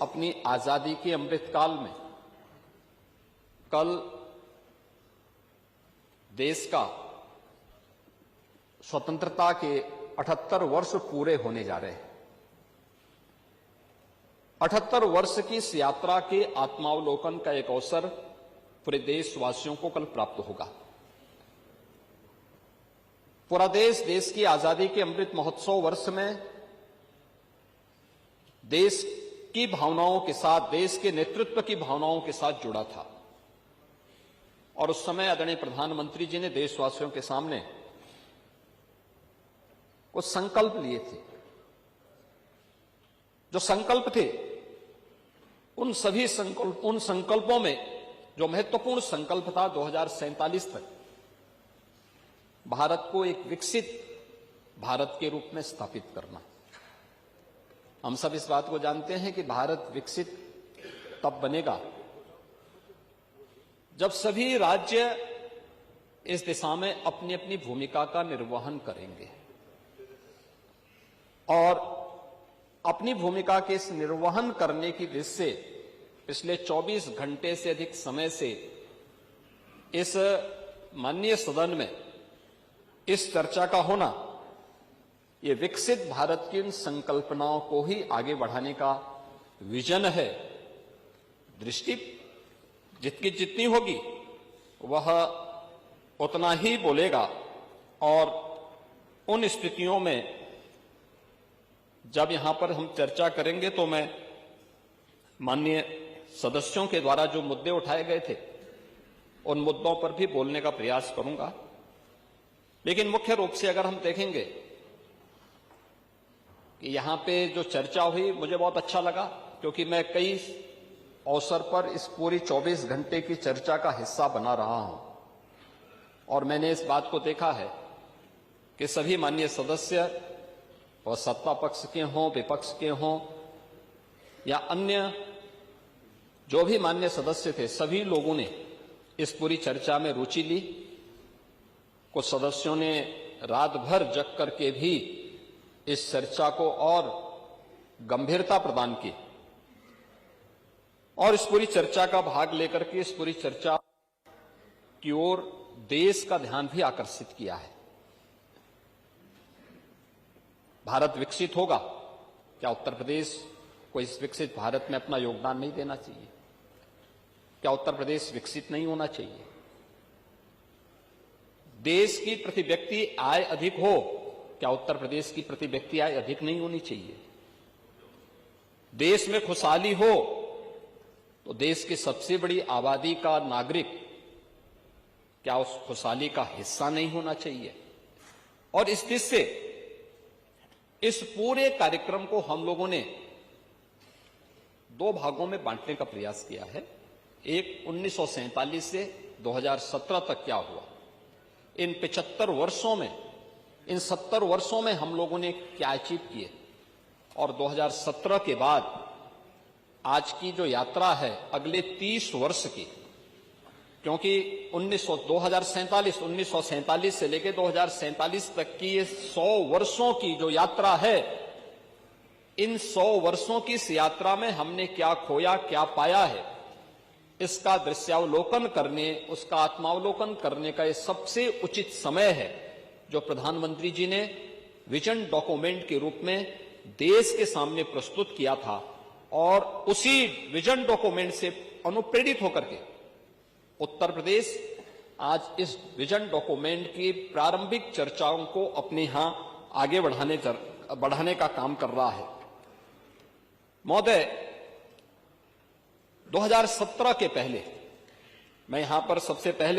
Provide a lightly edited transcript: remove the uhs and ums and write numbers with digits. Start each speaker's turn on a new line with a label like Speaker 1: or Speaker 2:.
Speaker 1: अपनी आजादी के अमृतकाल में कल देश का स्वतंत्रता के 78 वर्ष पूरे होने जा रहे हैं। 78 वर्ष की इस यात्रा के आत्मावलोकन का एक अवसर पूरे देशवासियों को कल प्राप्त होगा। पूरा देश की आजादी के अमृत महोत्सव वर्ष में देश की भावनाओं के साथ, देश के नेतृत्व की भावनाओं के साथ जुड़ा था। और उस समय आदरणीय प्रधानमंत्री जी ने देशवासियों के सामने कुछ संकल्प लिए थे। जो संकल्प थे, उन संकल्पों में जो महत्वपूर्ण संकल्प था 2047 तक भारत को एक विकसित भारत के रूप में स्थापित करना। हम सब इस बात को जानते हैं कि भारत विकसित तब बनेगा जब सभी राज्य इस दिशा में अपनी अपनी भूमिका का निर्वहन करेंगे और अपनी भूमिका के इस निर्वहन करने की दृष्टि से पिछले 24 घंटे से अधिक समय से इस माननीय सदन में इस चर्चा का होना, ये विकसित भारत की इन संकल्पनाओं को ही आगे बढ़ाने का विजन है। दृष्टि जितनी होगी वह उतना ही बोलेगा। और उन स्थितियों में जब यहां पर हम चर्चा करेंगे तो मैं माननीय सदस्यों के द्वारा जो मुद्दे उठाए गए थे उन मुद्दों पर भी बोलने का प्रयास करूंगा। लेकिन मुख्य रूप से अगर हम देखेंगे कि यहां पे जो चर्चा हुई, मुझे बहुत अच्छा लगा, क्योंकि मैं कई अवसर पर इस पूरी 24 घंटे की चर्चा का हिस्सा बना रहा हूं और मैंने इस बात को देखा है कि सभी माननीय सदस्य, और सत्ता पक्ष के हों, विपक्ष के हों या अन्य जो भी माननीय सदस्य थे, सभी लोगों ने इस पूरी चर्चा में रुचि ली। कुछ सदस्यों ने रात भर जग करके भी इस चर्चा को और गंभीरता प्रदान की और इस पूरी चर्चा का भाग लेकर के इस पूरी चर्चा की ओर देश का ध्यान भी आकर्षित किया है। भारत विकसित होगा, क्या उत्तर प्रदेश को इस विकसित भारत में अपना योगदान नहीं देना चाहिए? क्या उत्तर प्रदेश विकसित नहीं होना चाहिए? देश की प्रति व्यक्ति आय अधिक हो, क्या उत्तर प्रदेश की प्रति व्यक्ति आय अधिक नहीं होनी चाहिए? देश में खुशहाली हो तो देश की सबसे बड़ी आबादी का नागरिक क्या उस खुशहाली का हिस्सा नहीं होना चाहिए? और इस दृष्टि से इस पूरे कार्यक्रम को हम लोगों ने दो भागों में बांटने का प्रयास किया है। एक 1947 से 2017 तक क्या हुआ, इन 75 वर्षों में, इन 70 वर्षों में हम लोगों ने क्या अचीव किए, और 2017 के बाद आज की जो यात्रा है अगले 30 वर्ष की, क्योंकि 1947 से लेकर 2047 तक की ये 100 वर्षों की जो यात्रा है, इन 100 वर्षों की इस यात्रा में हमने क्या खोया, क्या पाया है, इसका दृश्यावलोकन करने, उसका आत्मावलोकन करने का ये सबसे उचित समय है जो प्रधानमंत्री जी ने विजन डॉक्यूमेंट के रूप में देश के सामने प्रस्तुत किया था। और उसी विजन डॉक्यूमेंट से अनुप्रेरित होकर के उत्तर प्रदेश आज इस विजन डॉक्यूमेंट की प्रारंभिक चर्चाओं को अपने यहां आगे बढ़ाने का काम कर रहा है। महोदय, 2017 के पहले मैं यहां पर सबसे पहले